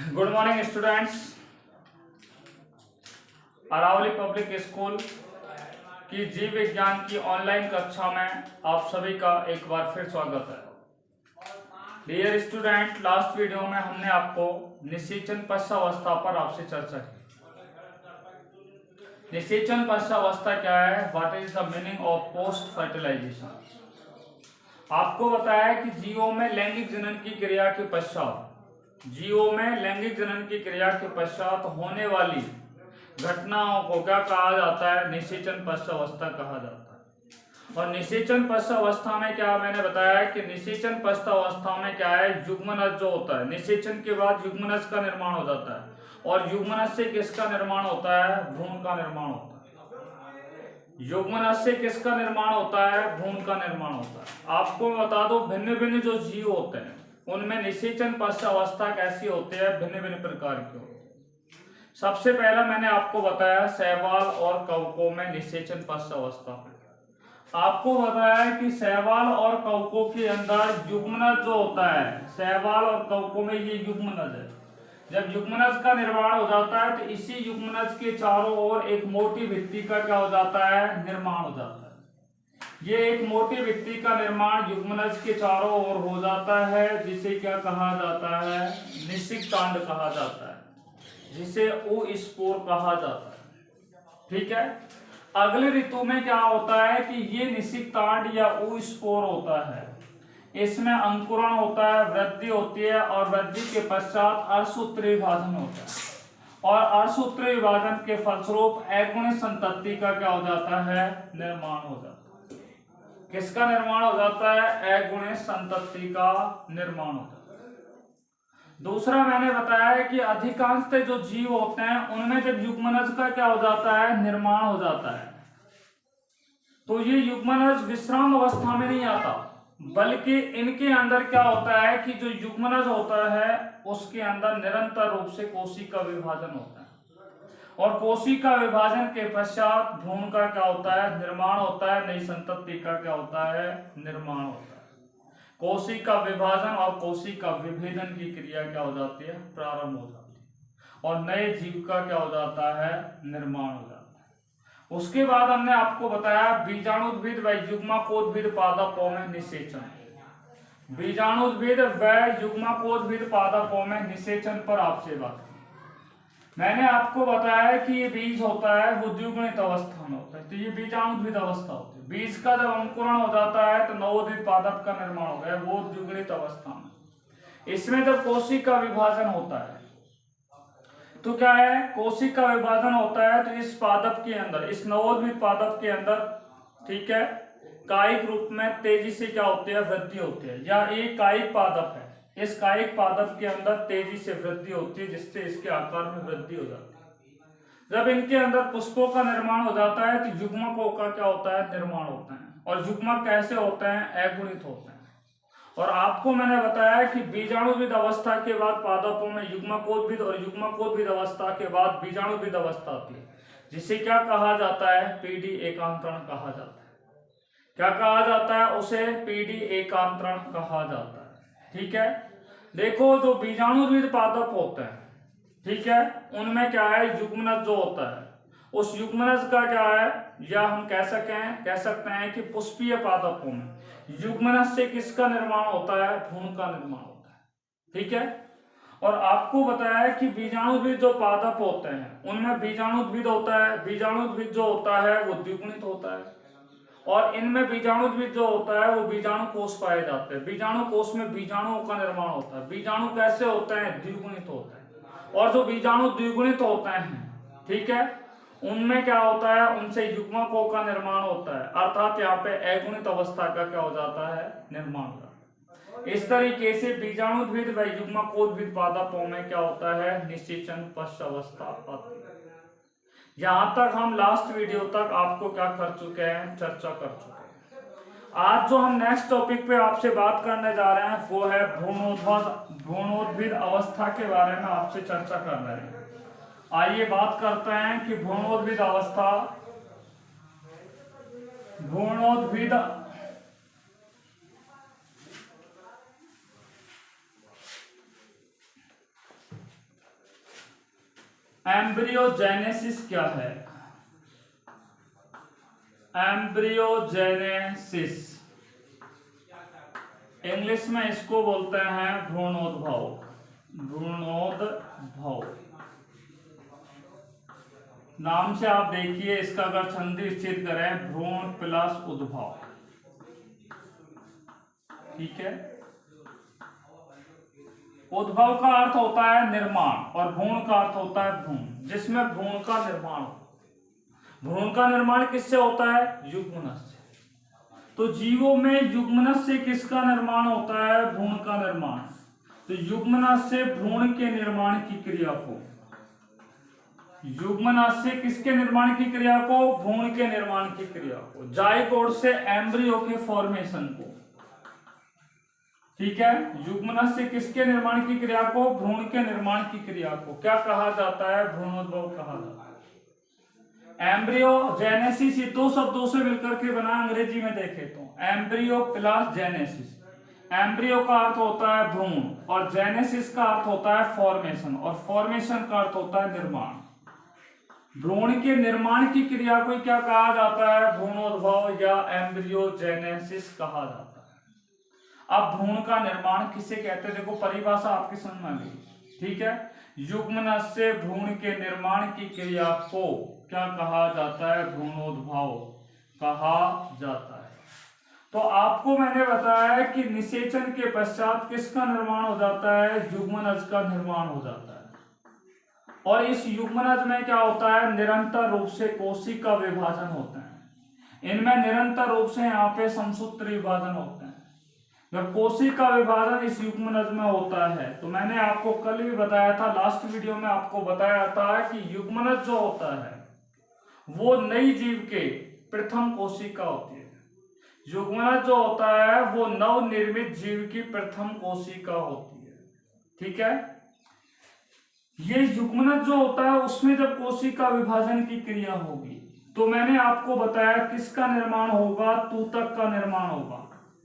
Good morning students. Aravalli public school की जीव विज्ञान की ऑनलाइन कक्षा में आप सभी का एक बार फिर स्वागत है। डियर स्टूडेंट, लास्ट वीडियो में हमने आपको निषेचन पश्चावस्था पर आपसे चर्चा की। निषेचन पश्चावस्था क्या है? What is the meaning of post fertilisation. आपको बताया कि जीवों में लैंगिक जनन की क्रिया के पश्चात होने वाली घटनाओं को क्या कहा जाता है? निषेचन पश्चावस्था कहा जाता है। और निषेचन पश्चावस्था में क्या मैंने बताया कि निषेचन पश्चावस्था में क्या है? युग्मनज जो होता है, निषेचन के बाद युग्मनज का निर्माण हो जाता है। और युग्मनज से किसका निर्माण होता है? भ्रूण का निर्माण होता है। युग्मनज से किसका निर्माण होता है? भ्रूण का निर्माण होता है। आपको बता दो, भिन्न भिन्न जो जीव होते हैं उनमें निषेचन पश्चावस्था कैसी होती है? भिन्न भिन्न प्रकार की होती है। सबसे पहला मैंने आपको बताया शैवाल और कवकों में निषेचन पश्चावस्था। आपको बताया कि शैवाल और कवकों के अंदर युग्मनज जो होता है, शैवाल और कवकों में ये युग्मनज है। जब युग्मनज का निर्माण हो जाता है तो इसी युग्मनज के चारों ओर एक मोटी भित्ति का क्या हो जाता है? निर्माण हो जाता है। ये एक मोटी भित्ति का निर्माण युग्मनज के चारों ओर हो जाता है, जिसे क्या कहा जाता है? निषिक्तांड कहा जाता है, जिसे oospore कहा जाता है। ठीक है। अगले ऋतु में क्या होता है कि ये निषिक्तांड या oospore होता है, इसमें अंकुरण होता है, वृद्धि होती है और वृद्धि के पश्चात अर्धसूत्री विभाजन होता है। और अर्धसूत्री विभाजन के फलस्वरूप अगुणित संतति का क्या हो जाता है? निर्माण हो जाता है। किसका निर्माण हो जाता है? अगुणित संतति का निर्माण होता है। दूसरा मैंने बताया है कि अधिकांशतः जो जीव होते हैं उनमें जब युग्मनज का क्या हो जाता है? निर्माण हो जाता है, तो ये युग्मनज विश्राम अवस्था में नहीं आता, बल्कि इनके अंदर क्या होता है कि जो युग्मनज होता है उसके अंदर निरंतर रूप से कोशिका विभाजन होता है। और कोशिका विभाजन के पश्चात भ्रूण का क्या होता है? निर्माण होता है। नई संतति का क्या होता है? निर्माण होता है। कोशिका विभाजन और कोशिका विभेदन की क्रिया क्या हो जाती है? प्रारंभ हो जाती है और नए जीव का क्या हो जाता है? निर्माण हो जाता है। उसके बाद हमने आपको बताया बीजाणुद्भिद व युग्मकोद्भिद पादपों में निषेचन। बीजाणुद्भिद व युग्मकोद्भिद पादपों में निषेचन पर आपसे बात की। मैंने आपको बताया कि ये बीज होता है वो द्विगुणित अवस्था में होता है, तो ये बीजाणुद्भिद अवस्था होती है। बीज का जब अंकुरण हो जाता है तो नवोदित पादप का निर्माण हो गया, वो द्विगुणित अवस्था में। इसमें जब कोशिका विभाजन होता है तो क्या है? कोशिका विभाजन होता है तो इस पादप के अंदर, इस नवोदित पादप के अंदर, ठीक है, कायिक रूप में तेजी से क्या होती है? वृद्धि होती है। या एक कायिक पादप है, इस कायिक पादप के अंदर तेजी से वृद्धि होती है, जिससे इसके आकार में वृद्धि हो जाती है। जब इनके अंदर पुष्पों का निर्माण हो जाता है तो युग्मकों का क्या होता है? निर्माण होता है। और युग्मक कैसे होते हैं? अगुणित होते हैं। और आपको मैंने बताया कि बीजाणुविद अवस्था के बाद पादपों में युग्मकोद्भिद और युग्मकोद्भिद अवस्था के बाद बीजाणुविद अवस्था आती है, जिसे क्या कहा जाता है? पीडी एकांतरण कहा जाता है। क्या कहा जाता है? उसे पीडी एकांतरण कहा जाता है। ठीक है। देखो, जो बीजाणुविद पादप होते हैं, ठीक है, उनमें क्या है? युग्मनज जो होता है, उस युग्मनज का क्या है, या हम कह सकते हैं कि पुष्पीय पादपों में युग्मनज से किसका निर्माण होता है? भ्रूण का निर्माण होता है। ठीक है। और आपको बताया कि बीजाणुद्भिद जो पादप होते हैं उनमें बीजाणुद्भिद होता है, बीजाणुद्भिद जो होता है वो द्विगुणित होता है। और इनमें बीजाणुद्भिद जो होता है वो बीजाणु कोष पाए जाते हैं। बीजाणु कोष में बीजाणुओं का निर्माण होता है। बीजाणु कैसे होते हैं? द्विगुणित होते हैं। और जो बीजाणु द्विगुणित होते हैं, ठीक है, उनमें क्या होता है? उनसे युग्मकों का निर्माण होता है, अर्थात यहाँ पे अगुणित अवस्था का क्या हो जाता है? निर्माण होता है। इस तरीके से बीजाणुद्भिद व युग्मकोद्भिद पादपों में क्या होता है? निषेचन पश्चावस्था आती है। यहां तक हम लास्ट वीडियो तक आपको क्या कर चुके हैं? चर्चा कर चुके हैं। आज जो हम नेक्स्ट टॉपिक पे आपसे बात करने जा रहे हैं वो है भ्रूणोद्भिद अवस्था के बारे में आपसे चर्चा कर रहे हैं। आइए बात करते हैं कि भ्रूणोद्भिद अवस्था, भ्रूणोद्भिद एम्ब्रियोजेनेसिस क्या है? एम्ब्रियोजेनेसिस इंग्लिश में इसको बोलते हैं भ्रूणोद्भव। भ्रूणोद्भव नाम से आप देखिए, इसका अगर संधि स्थित करें भ्रूण प्लस उद्भव, ठीक है। उद्भव का अर्थ होता है निर्माण और भ्रूण का अर्थ होता है भ्रूण, जिसमें भ्रूण का निर्माण होता है। भ्रूण का निर्माण किससे होता है? युग्मनज से। तो जीवों में युग्मनज से किसका निर्माण होता है? भ्रूण का निर्माण। तो युग्मनज से भ्रूण के निर्माण की क्रिया को, युग्मनज से किसके निर्माण की क्रिया को? भ्रूण के निर्माण की क्रिया को। जाइगोट से एम्ब्रियो के फॉर्मेशन को, ठीक है। युग्मनज से किसके निर्माण की क्रिया को? भ्रूण के निर्माण की क्रिया को क्या कहा जाता है? भ्रूणोद्भव कहा जाता है। एम्ब्रियोजेनेसिस ये दो शब्दों से मिलकर के बना, अंग्रेजी में देखे तो एम्ब्रियो प्लस जेनेसिस। एम्ब्रियो का अर्थ होता है भ्रूण और जेनेसिस का अर्थ होता है फॉर्मेशन, और फॉर्मेशन का अर्थ होता है निर्माण। भ्रूण के निर्माण की क्रिया को क्या कहा जाता है? भ्रूणोद्भव या एम्ब्रियोजेनेसिस कहा जाता है। अब भ्रूण का निर्माण किसे कहते हैं? देखो परिभाषा आपकी समझ में आ गई, ठीक है। युग्मनज से भ्रूण के निर्माण की क्रिया को क्या कहा जाता है? भ्रूणोद्भव कहा जाता है। तो आपको मैंने बताया है कि निषेचन के पश्चात किसका निर्माण हो जाता है? युग्मनज का निर्माण हो जाता है। और इस युग्मनज में क्या होता है? निरंतर रूप से कोशिका विभाजन होता है। इनमें निरंतर रूप से यहाँ पे समसूत्र विभाजन होते हैं। जब कोशिका विभाजन इस युग्मनज में होता है, तो मैंने आपको कल भी बताया था, लास्ट वीडियो में आपको बताया था कि युग्मनज जो होता है वो नई जीव के प्रथम कोशिका होती है। युग्मनज जो होता है वो नवनिर्मित जीव की प्रथम कोशिका होती है, ठीक है। ये युग्मनज जो होता है उसमें जब कोशिका विभाजन की क्रिया होगी, तो मैंने आपको बताया किसका निर्माण होगा? तूतक का निर्माण होगा।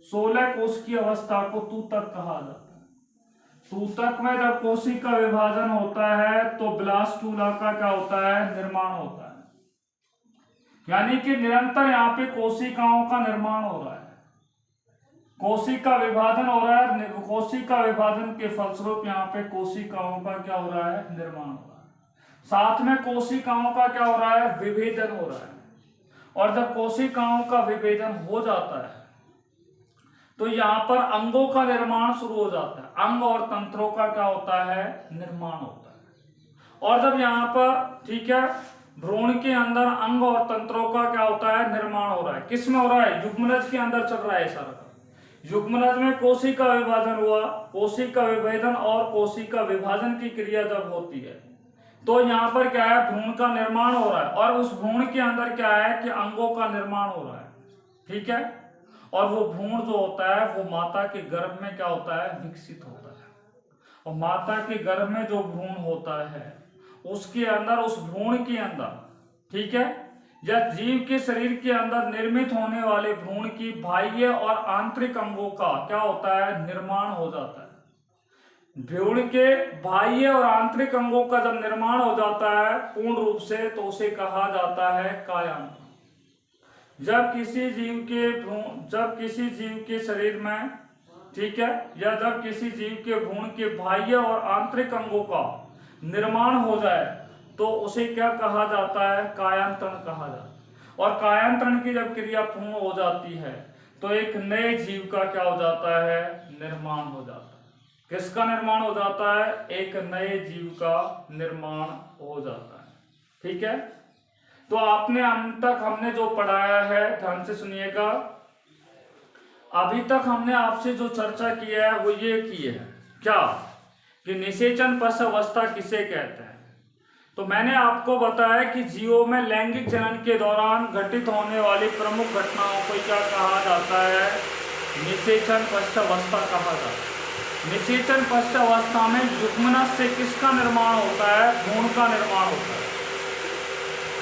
16 कोश की अवस्था को तूतक कहा जाता है। तूतक में जब कोशिका विभाजन होता है तो ब्लास्टूला का क्या होता है? निर्माण होता है। यानी कि निरंतर यहाँ पे कोशिकाओं का निर्माण हो रहा है, कोशिका विभाजन हो रहा है। कोशिका विभाजन के फलस्वरूप यहाँ पे कोशिकाओं का क्या हो रहा है? निर्माण हो रहा है। साथ में कोशिकाओं का क्या हो रहा है? विभेदन हो रहा है। और जब कोशिकाओं का विभेदन हो जाता है तो यहाँ पर अंगों का निर्माण शुरू हो जाता है। अंग और तंत्रों का क्या होता है? निर्माण होता है। और जब यहाँ पर, ठीक है, भ्रूण के अंदर अंग और तंत्रों का क्या होता है? निर्माण हो रहा है। किस में हो रहा है? युग्मनज के अंदर चल रहा है सारा। युग्मनज में कोशिका विभाजन हुआ, कोशिका विभेदन और कोशिका विभाजन की क्रिया जब होती है तो यहाँ पर क्या है? भ्रूण का निर्माण हो रहा है। और उस भ्रूण के अंदर क्या है कि अंगों का निर्माण हो रहा है, ठीक है। और वो भ्रूण जो होता है वो माता के गर्भ में क्या होता है? विकसित होता है। और माता के गर्भ में जो भ्रूण होता है उसके अंदर, उस भ्रूण के अंदर, ठीक है, या जीव के शरीर के अंदर निर्मित होने वाले भ्रूण की बाह्य और आंतरिक अंगों का क्या होता है? निर्माण हो जाता है। भ्रूण के बाह्य और आंतरिक अंगों का जब निर्माण हो जाता है पूर्ण रूप से, तो उसे कहा जाता है कायांतरण। जब किसी जीव के शरीर में, ठीक है, या जब किसी जीव के भ्रूण के बाह्य और आंतरिक अंगों का निर्माण हो जाए तो उसे क्या कहा जाता है? कायांतरण कहा जाता है। और कायांतरण की जब क्रिया पूर्ण हो जाती है तो एक नए जीव का क्या हो जाता है? निर्माण हो जाता है। किसका निर्माण हो जाता है? एक नए जीव का निर्माण हो जाता है, ठीक है। तो आपने अंत तक हमने जो पढ़ाया है, ध्यान से सुनिएगा। अभी तक हमने आपसे जो चर्चा किया है वो ये की है क्या कि निषेचन पश्च अवस्था किसे कहते हैं। तो मैंने आपको बताया कि जीवों में लैंगिक जनन के दौरान घटित होने वाली प्रमुख घटनाओं को क्या कहा जाता है? निषेचन पश्च अवस्था कहा जाता है। निषेचन पश्च अवस्था में युग्मनज से किसका निर्माण होता है? भ्रूण का निर्माण होता है।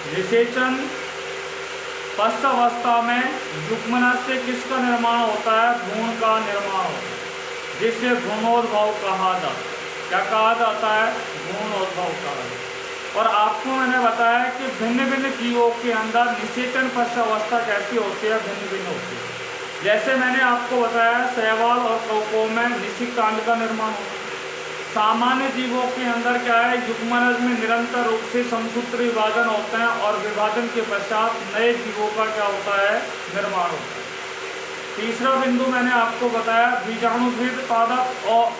निषेचन पश्च अवस्था में युग्मनज से किसका निर्माण होता है? भ्रूण का निर्माण होता है, जिसे भ्रूणोद्भव कहा जाता है। क्या कहा जाता है? भ्रूणोद्भव कहा जाता है। और आपको मैंने बताया कि भिन्न भिन्न जीवों के अंदर निषेचन पश्चावस्था कैसी होती है, भिन्न भिन्न होती है। जैसे मैंने आपको बताया शैवाल और कवकों में निषेक कांड का निर्माण होता है। सामान्य जीवों के अंदर क्या है, युग्मनज में निरंतर रूप से समसूत्र विभाजन होते हैं और विभाजन के पश्चात नए जीवों का क्या होता है, निर्माण होता है। तीसरा बिंदु मैंने आपको बताया बीजाणुभेद पादप और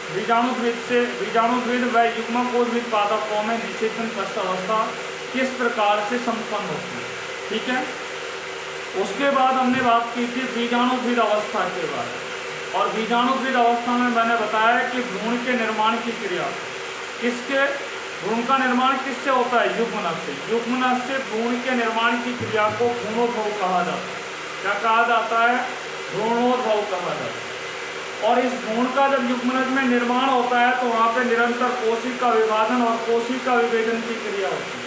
बीजाणुभेद व युग्मकोषभेद पादपों में निषेचन पश्चावस्था किस प्रकार से संपन्न होती है। ठीक है, उसके बाद हमने बात की थी बीजाणुभेद अवस्था के बारे में, और बीजाणुभेद अवस्था में मैंने बताया कि भ्रूण के निर्माण की क्रिया भ्रूण का निर्माण किससे होता है, युग्मनज से। युग्मनज से भ्रूण के निर्माण की क्रिया को भ्रूणोद्भव कहा जाता है। क्या कहा जाता है, भ्रूणोद्भव कहा जाता है। और इस भ्रूण का जब युग्मनज में निर्माण होता है तो वहाँ पे निरंतर कोशिका विभाजन और कोशिका विभेदन की क्रिया होती है,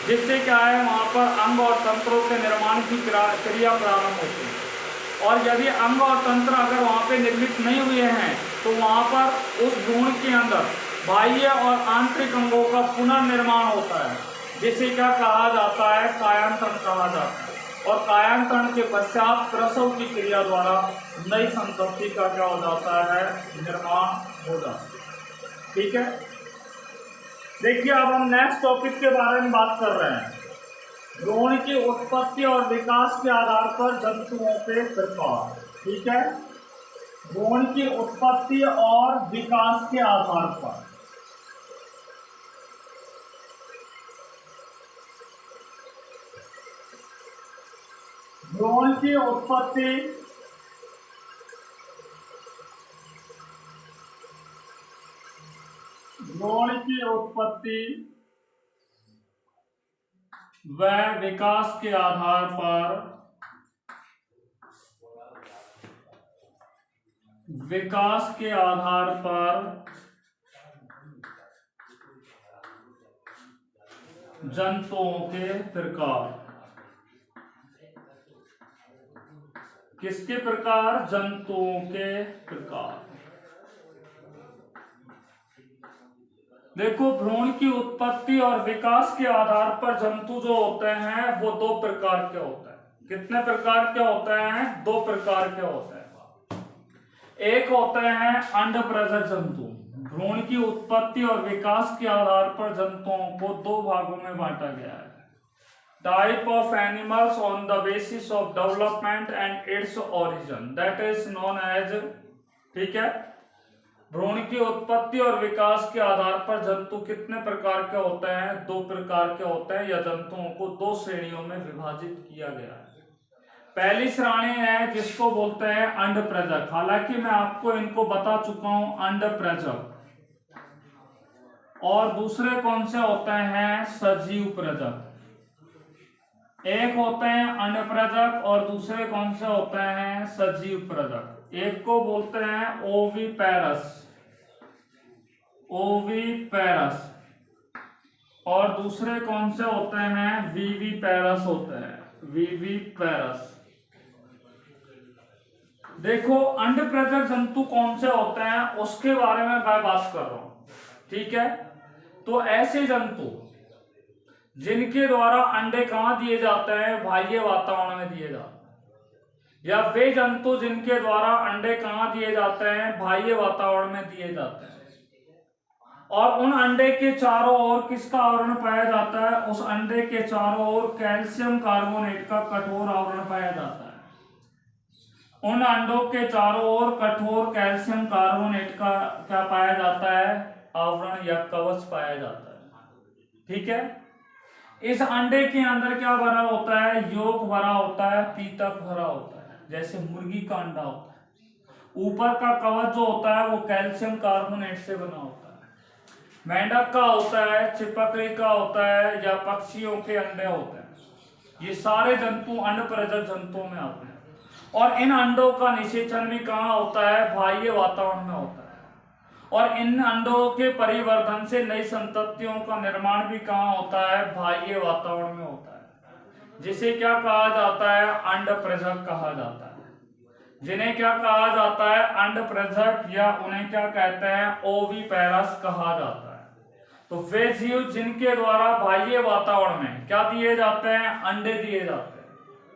जिससे क्या है, वहाँ पर अंग और तंत्रों के निर्माण की क्रिया प्रारंभ होती है। और यदि अंग और तंत्र अगर वहाँ पे निर्मित नहीं हुए हैं तो वहाँ पर उस भ्रूण के अंदर बाह्य और आंतरिक अंगों का पुनर्निर्माण होता है, जिसे क्या कहा जाता है, कायांतरण कहा जाता है। और कायांतरण के पश्चात प्रसव की क्रिया द्वारा नई संतति का क्या हो जाता है, निर्माण हो जाता है। ठीक है, देखिए अब हम नेक्स्ट टॉपिक के बारे में बात कर रहे हैं, भ्रूण की उत्पत्ति और विकास के आधार पर जंतुओं के प्रकार। ठीक है, भ्रूण की उत्पत्ति और विकास के आधार पर भ्रूण की उत्पत्ति व विकास के आधार पर जंतुओं के प्रकार। किसके प्रकार, जंतुओं के प्रकार। देखो, भ्रूण की उत्पत्ति और विकास के आधार पर जंतु जो होते हैं वो दो प्रकार के होते हैं। कितने प्रकार के होते हैं, दो प्रकार के होते हैं। एक होते हैं अंडप्रजक जंतु। भ्रूण की उत्पत्ति और विकास के आधार पर जंतुओं को दो भागों में बांटा गया है। Type of animals on the basis of development and its origin, that is known as. ठीक है, भ्रूण की उत्पत्ति और विकास के आधार पर जंतु कितने प्रकार के होते हैं, दो प्रकार के होते हैं, या जंतुओं को दो श्रेणियों में विभाजित किया गया है। पहली श्रेणी है जिसको बोलते हैं अंडप्रजक। हालांकि मैं आपको इनको बता चुका हूं, अंडप्रजक। और दूसरे कौन से होते हैं, सजीव प्रजक। एक होते हैं अंडप्रजक और दूसरे कौन से होते हैं, सजीव प्रजक। एक को बोलते हैं ओविपेरस और दूसरे कौन से होते हैं, विविपेरस होते हैं, विविपेरस। देखो, अंडप्रजक जंतु कौन से होते हैं उसके बारे में मैं बात कर रहा हूं। ठीक है, तो ऐसे जंतु जिनके द्वारा अंडे कहां दिए जाते हैं, बाह्य वातावरण में दिए जाते हैं, या वे जंतु जिनके द्वारा अंडे कहां दिए जाते हैं, बाह्य वातावरण में दिए जाते हैं, और उन अंडे के चारों ओर किसका आवरण पाया जाता है, उस अंडे के चारों ओर कैल्शियम कार्बोनेट का कठोर आवरण पाया जाता है। उन अंडों के चारों ओर कठोर कैल्शियम कार्बोनेट का क्या पाया जाता है, आवरण या कवच पाया जाता है। ठीक है, इस अंडे के अंदर क्या भरा होता है, योक भरा होता है, पीतक भरा होता है, जैसे मुर्गी का अंडा होता है। ऊपर का कवच जो होता है वो कैल्शियम कार्बोनेट से बना होता है। मेंढक का होता है, चिपकली का होता है, या पक्षियों के अंडे होते हैं। ये सारे जंतु अंडप्रजक जंतुओं में आते हैं। और इन अंडों का निषेचन भी कहाँ होता है, बाह्य वातावरण में होता है। और इन अंडों के परिवर्धन से नई संततियों का निर्माण भी कहाँ होता है, बाह्य वातावरण में होता है, जिसे क्या कहा जाता है, अंडप्रजक कहा जाता है। जिन्हें क्या कहा जाता है, अंडप्रजक, या उन्हें क्या कहते हैं, ओविपेरस कहा जाता है। तो वे जीव जिनके द्वारा बाह्य वातावरण में क्या दिए जाते हैं, अंडे दिए जाते हैं,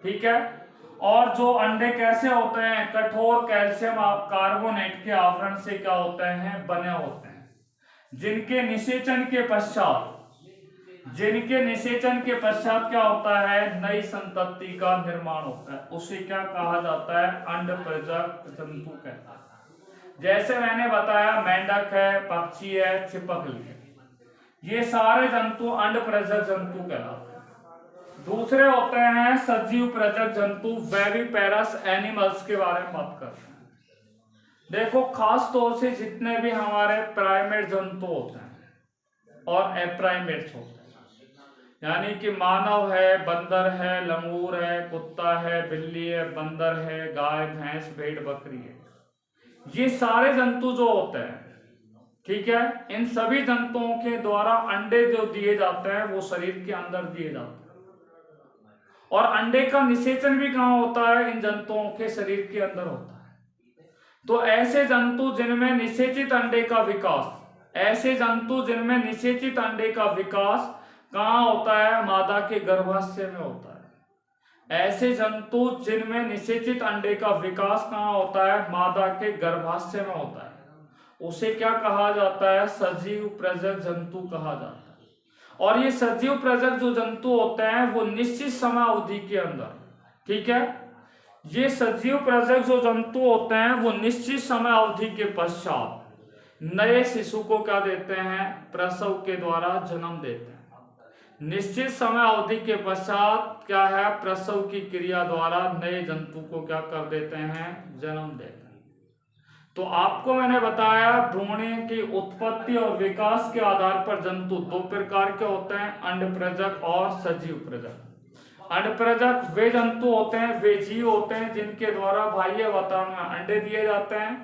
ठीक है। और जो अंडे कैसे होते हैं, कठोर कैल्शियम कार्बोनेट के आवरण से क्या होते हैं, बने होते हैं, जिनके निषेचन के पश्चात क्या होता है, नई संतति का निर्माण होता है। उसे क्या कहा जाता है, अंड प्रजक जंतु कहता है। जैसे मैंने बताया मेंढक है, पक्षी है, छिपकली है, ये सारे जंतु अंड प्रजक जंतु कहलाते हैं। दूसरे होते हैं सजीव प्रजक जंतु, वेविपेरस एनिमल्स के बारे में बात करते हैं। देखो खास तौर से जितने भी हमारे प्राइमेट जंतु होते हैं और एप्राइमेट्स होते हैं, यानी कि मानव है, बंदर है, लंगूर है, कुत्ता है, बिल्ली है, बंदर है, गाय, भैंस, भेड़, बकरी है, ये सारे जंतु जो होते हैं, ठीक है, इन सभी जंतुओं के द्वारा अंडे जो दिए जाते हैं वो शरीर के अंदर दिए जाते हैं। और अंडे का निषेचन भी कहाँ होता है, इन जंतुओं के शरीर के अंदर होता है। तो ऐसे जंतु जिनमें निषेचित अंडे का विकास कहाँ होता है, मादा के गर्भाशय में होता है। ऐसे जंतु जिनमें निषेचित अंडे का विकास कहाँ होता है, मादा के गर्भाशय में होता है, उसे क्या कहा जाता है, सजीव प्रजक जंतु कहा जाता है। और ये सजीव प्रजक जो जंतु होते हैं वो निश्चित समय अवधि के अंदर, ठीक है, ये सजीव प्रजक जो जंतु होते हैं वो निश्चित समय अवधि के पश्चात नए शिशु को क्या देते हैं, प्रसव के द्वारा जन्म देते हैं। निश्चित समय अवधि के पश्चात क्या है, प्रसव की क्रिया द्वारा नए जंतु को क्या कर देते हैं, जन्म देते हैं। तो आपको मैंने बताया भ्रूण की उत्पत्ति और विकास के आधार पर जंतु दो प्रकार के होते हैं, अंड प्रजक और सजीव प्रजक। अंड प्रजक वे जंतु होते हैं, वे जीव होते हैं जिनके द्वारा बाह्य वातावरण में अंडे दिए जाते हैं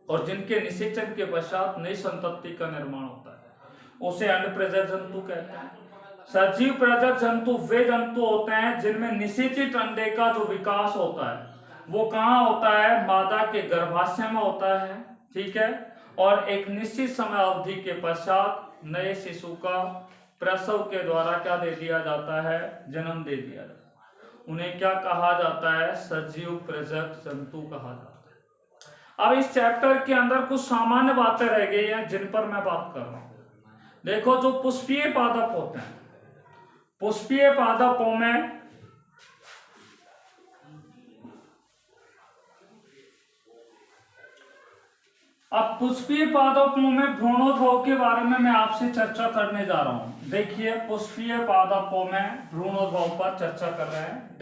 और जिनके निषेचन के पश्चात नई संतति का निर्माण होता है, उसे अंड प्रजक जंतु कहते हैं। सजीव प्रजक जंतु वे जंतु होते हैं जिनमें निषेचित अंडे का जो विकास होता है वो कहाँ होता है, मादा के गर्भाशय में होता है, ठीक है, और एक निश्चित समय अवधि के पश्चात नए शिशु का प्रसव के द्वारा क्या दे दिया जाता है, जन्म दे दिया जाता है। उन्हें क्या कहा जाता है, सजीव प्रजक जंतु कहा जाता है। अब इस चैप्टर के अंदर कुछ सामान्य बातें रह गई हैं जिन पर मैं बात कर रहा हूं। देखो जो पुष्पीय पादप होते हैं, पुष्पीय पादपों में भ्रूणोद्भव के बारे में मैं आपसे चर्चा करने जा रहा हूं। देखिए पुष्पीय पादपों में भ्रूणोद्भव पर चर्चा कर रहे हैं।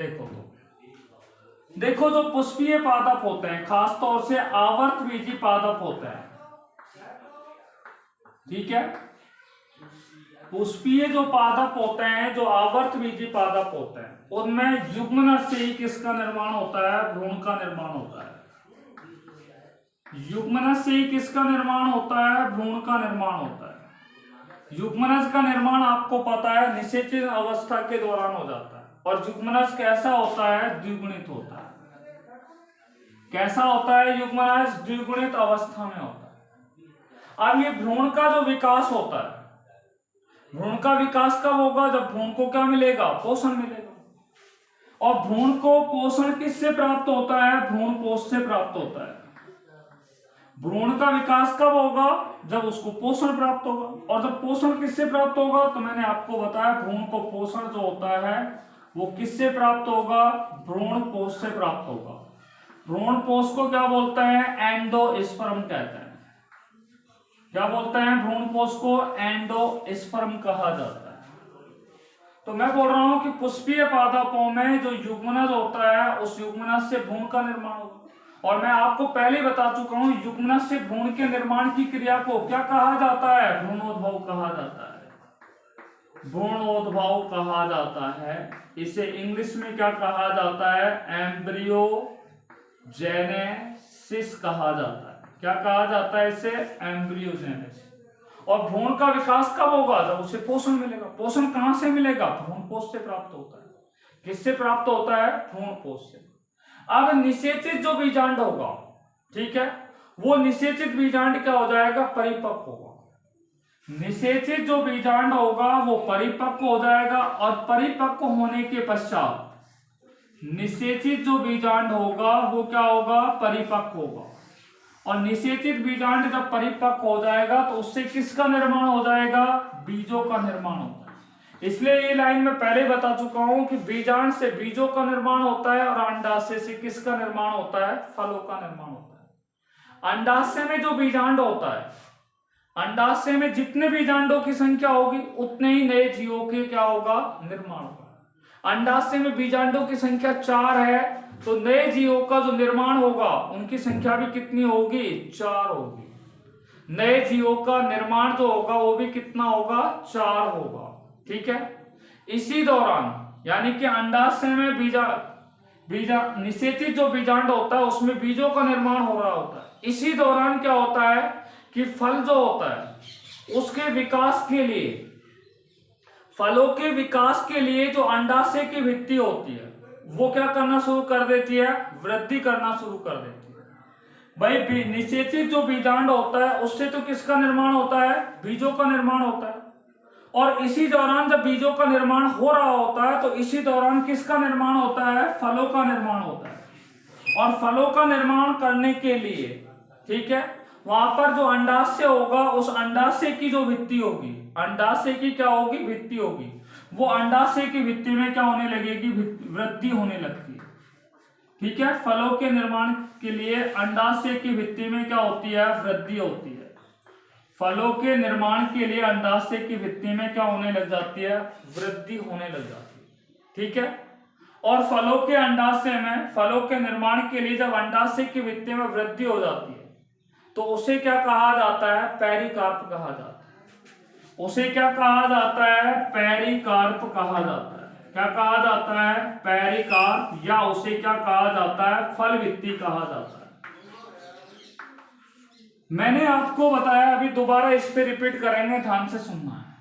देखो जो पुष्पीय पादप होते हैं खास तौर से आवर्तबीजी पादप होते हैं, ठीक है, पुष्पीय जो पादप होते हैं, जो आवर्तबीजी पादप होते हैं, उनमें युग्मनज से ही किसका निर्माण होता है, भ्रूण का निर्माण होता है। युग्मनज से ही किसका निर्माण होता है, भ्रूण का निर्माण होता है। युग्मनज का निर्माण आपको पता है निषेचित अवस्था के दौरान हो जाता है, और युग्मनज कैसा होता है, द्विगुणित होता है। कैसा होता है युग्मनज, द्विगुणित अवस्था में होता है। अब ये भ्रूण का जो विकास होता है, भ्रूण का विकास कब होगा, जब भ्रूण को क्या मिलेगा, पोषण मिलेगा। और भ्रूण को पोषण किससे प्राप्त होता है, भ्रूण पोष से प्राप्त होता है। भ्रूण का विकास कब होगा, जब उसको पोषण प्राप्त होगा। और जब पोषण किससे प्राप्त होगा, तो मैंने आपको बताया भ्रूण को पोषण जो होता है वो किससे प्राप्त होगा, भ्रूण पोष से प्राप्त होगा। भ्रूण पोष को क्या बोलते हैं, एंडोस्पर्म कहते हैं। क्या बोलते हैं, भ्रूण पोष को एंडोस्पर्म कहा जाता है। तो मैं बोल रहा हूं कि पुष्पीय पादपों में जो युग्मनज होता है उस युग्मनज से भ्रूण का निर्माण होता है। और मैं आपको पहले ही बता चुका हूं युग्मनज से भ्रूण के निर्माण की क्रिया को क्या कहा जाता है, भ्रूणोद्भव कहा जाता है। भ्रूणोद्भव कहा जाता है। इसे इंग्लिश में क्या कहा जाता है, एम्ब्रियोजेनेसिस कहा जाता है। क्या कहा जाता है इसे, एम्ब्रियोजेनेसिस। और भ्रूण का विकास कब होगा, जब उसे पोषण मिलेगा। पोषण कहां से मिलेगा, भ्रूण पोष से प्राप्त होता है। किससे प्राप्त होता है, भ्रूण पोष से। अब निषेचित जो बीजांड होगा, ठीक है, वो निषेचित बीजांड क्या हो जाएगा, परिपक्व होगा। निषेचित जो बीजांड होगा वो परिपक्व हो जाएगा, और परिपक्व होने के पश्चात निषेचित जो बीजांड होगा वो क्या होगा, परिपक्व होगा। और निषेचित बीजांड जब परिपक्व हो जाएगा तो उससे किसका निर्माण हो जाएगा, बीजों का निर्माण होता है। इसलिए ये लाइन मैं पहले बता चुका हूं कि बीजांड से बीजों का निर्माण होता है, और अंडाशय से किसका निर्माण होता है, फलों का निर्माण होता है। अंडाशय में जो बीजांड होता है, अंडाशय में जितने बीजांडों की संख्या होगी उतने ही नए जीवों के क्या होगा, निर्माण होगा। अंडाशय में बीजांडों की संख्या 4 है, तो नए जीवों का जो निर्माण होगा उनकी संख्या भी कितनी होगी, 4 होगी। नए जीवों का निर्माण जो होगा वो भी कितना होगा, 4 होगा। ठीक है। इसी दौरान यानी कि अंडाशय में निषेचित जो बीजांड होता है उसमें बीजों का निर्माण हो रहा होता है। इसी दौरान क्या होता है कि फल जो होता है उसके विकास के लिए, फलों के विकास के लिए जो अंडाशय की भित्ति होती है वो क्या करना शुरू कर देती है, वृद्धि करना शुरू कर देती है। भाई निषेचित जो बीजांड होता है उससे तो किसका निर्माण होता है, बीजों का निर्माण होता है। और इसी दौरान जब बीजों का निर्माण हो रहा होता है तो इसी दौरान किसका निर्माण होता है, फलों का निर्माण होता है। और फलों का निर्माण करने के लिए, ठीक है, वहां पर जो अंडाशय होगा उस अंडाशय की जो भित्ति होगी, अंडाशय की क्या होगी, भित्ति होगी, वो अंडाशय की भित्ति में क्या होने लगेगी, वृद्धि होने लगती है। ठीक है। फलों के निर्माण के लिए अंडाशय की भित्ति में क्या होती है, वृद्धि होती है। फलों के निर्माण के लिए अंडाशय की भित्ति में क्या होने लग जाती है, वृद्धि होने लग जाती है। ठीक है। और फलों के अंडाशय में, फलों के निर्माण के लिए जब अंडाशय की भित्ति में वृद्धि हो जाती है तो उसे क्या कहा जाता है, पेरिकार्प कहा जाता है। उसे क्या कहा जाता है, पेरिकार्प कहा जाता है। क्या कहा जाता है, पेरिकार्प, या उसे क्या कहा जाता है, फल भित्ति कहा जाता है। मैंने आपको बताया, अभी दोबारा इस पे रिपीट करेंगे, ध्यान से सुनना है,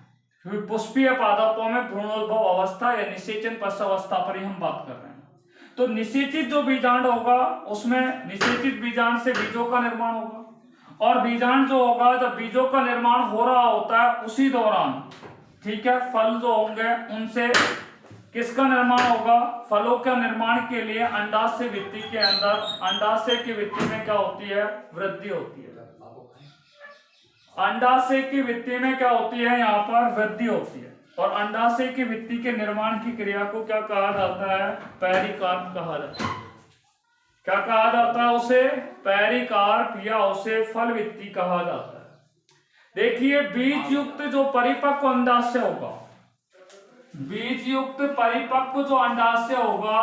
क्योंकि पुष्पीय पादपों में भ्रूणोद्भव अवस्था या निषेचन पश्चावस्था पर ही हम बात कर रहे हैं। तो निषेचित जो बीजांड होगा उसमें निषेचित बीजांड से बीजों का निर्माण होगा, और बीजांड जो होगा जब बीजों का निर्माण हो रहा होता है उसी दौरान, ठीक है, फल जो होंगे उनसे किसका निर्माण होगा, फलों का निर्माण के लिए अंडाशय भित्ति के अंदर, अंडाशय की भित्ति में क्या होती है, वृद्धि होती है। अंडाशय की भित्ति में क्या होती है, यहाँ पर वृद्धि होती है। और अंडाशय की भित्ति के निर्माण की क्रिया को क्या कहा जाता है, पेरिकार्प कहा जाता है। क्या कहा जाता है उसे, पेरिकार्प, या उसे फल भित्ति कहा जाता है। देखिए, बीज युक्त जो परिपक्व अंडाशय होगा, बीज युक्त परिपक्व जो अंडाशय होगा,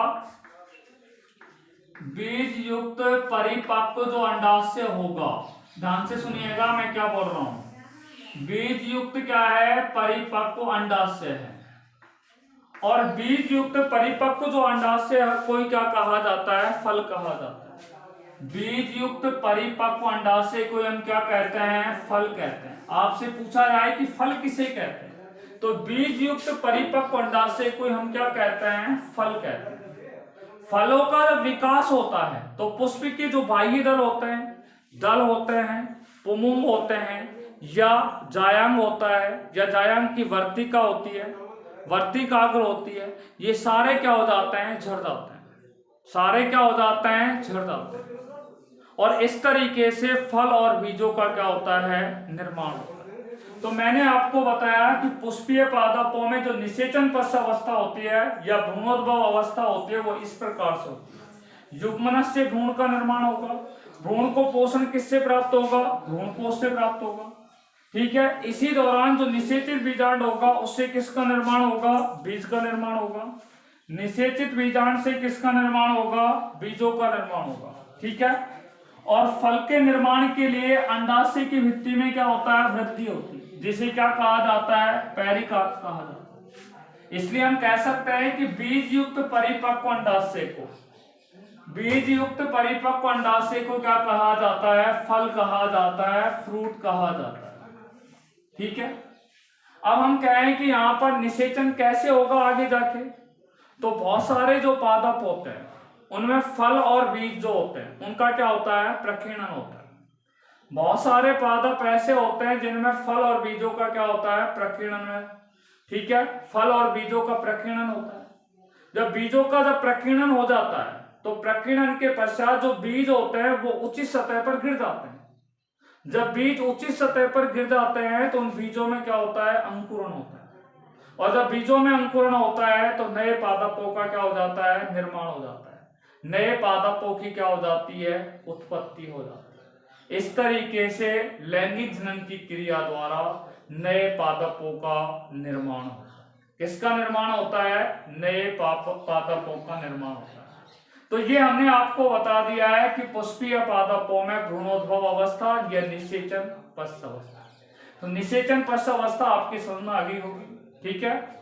बीज युक्त परिपक्व जो अंडाशय होगा, ध्यान से सुनिएगा मैं क्या बोल रहा हूं। बीज युक्त क्या है, परिपक्व अंडाशय है। और बीज युक्त परिपक्व जो अंडाशय है कोई क्या कहा जाता है, फल कहा जाता है। बीज युक्त परिपक्व अंडाशय को हम क्या कहते हैं, फल कहते हैं। आपसे पूछा जाए कि फल किसे कहते हैं, तो बीज युक्त परिपक्व अंडाशय को हम क्या कहते हैं, फल कहते हैं। फलों का जब विकास होता है तो पुष्प के जो बाह्य दल होते हैं, पुंमुंग होते हैं, या जायांग होता है, या जायांग की वर्तिका होती है, वर्तिकाग्र होती है, ये सारे क्या हो जाते हैं, झड़ जाते हैं। सारे क्या हो जाते हैं, झड़ जाते हैं। और इस तरीके से फल और बीजों का क्या होता है, निर्माण होता है। तो मैंने आपको बताया कि पुष्पीय पादपों में जो निषेचन पश्चावस्था होती है या भ्रूणोद्भव अवस्था होती है वो इस प्रकार से होती है। युग्मनज से भ्रूण का निर्माण होगा, भ्रूण को पोषण किससे प्राप्त होगा, भ्रूणकोश से प्राप्त होगा। ठीक है। इसी दौरान जो निषेचित बीजांड होगा उससे किसका निर्माण होगा, बीज का निर्माण होगा। निषेचित बीजांड से किसका निर्माण होगा, बीजों का निर्माण होगा। ठीक है। और फल के निर्माण के लिए अंडाशय की भित्ति में क्या होता है, वृद्धि होती है, जिसे क्या कहा जाता है, पेरिकार्प कहा जाता है। इसलिए हम कह सकते हैं कि बीज युक्त परिपक्व अंडाशय को, बीज युक्त परिपक्व अंडाशय को क्या कहा जाता है, फल कहा जाता है, फ्रूट कहा जाता है। ठीक है। अब हम कहें कि यहाँ पर निषेचन कैसे होगा आगे जाके, तो बहुत सारे जो पादप होते हैं उनमें फल और बीज जो होते हैं उनका क्या होता है, प्रकीर्णन होता है। बहुत सारे पादप ऐसे होते हैं जिनमें फल और बीजों का क्या होता है, प्रकीर्णन है। ठीक है, फल और बीजों का प्रकीर्णन होता है। जब बीजों का जब प्रकीर्णन हो जाता है तो प्रकीर्णन के पश्चात जो बीज होते हैं वो उचित सतह पर गिर जाते हैं। जब बीज उचित सतह पर गिर जाते हैं तो उन बीजों में क्या होता है, अंकुरण होता है। और जब बीजों में अंकुरण होता है तो नए पादपों का क्या हो जाता है, निर्माण हो जाता है। नए पादपों की क्या हो जाती है, उत्पत्ति हो जाती है। इस तरीके से लैंगिक जनन की क्रिया द्वारा नए पादपों का निर्माण होता है। किसका निर्माण होता है, नए पादपों का निर्माण होता है। तो ये हमने आपको बता दिया है कि पुष्पीय पादपों में भ्रूणोद्भव अवस्था या निषेचन पश्च अवस्था। तो निषेचन पश्च अवस्था आपकी समझ में आ गई होगी। ठीक है,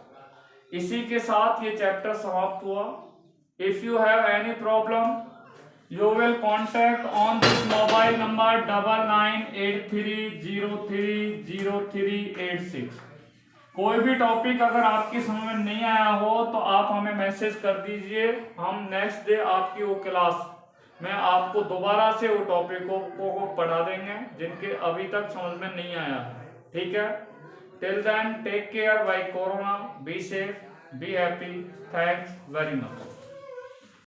इसी के साथ ये चैप्टर समाप्त हुआ। If you have any problem you will contact on this mobile number 9983030386। कोई भी टॉपिक अगर आपकी समझ में नहीं आया हो तो आप हमें मैसेज कर दीजिए, हम नेक्स्ट डे आपकी वो क्लास में आपको दोबारा से वो टॉपिकों को पढ़ा देंगे जिनके अभी तक समझ में नहीं आया है। ठीक है, till then take care bye corona, be safe, be happy, thanks very much.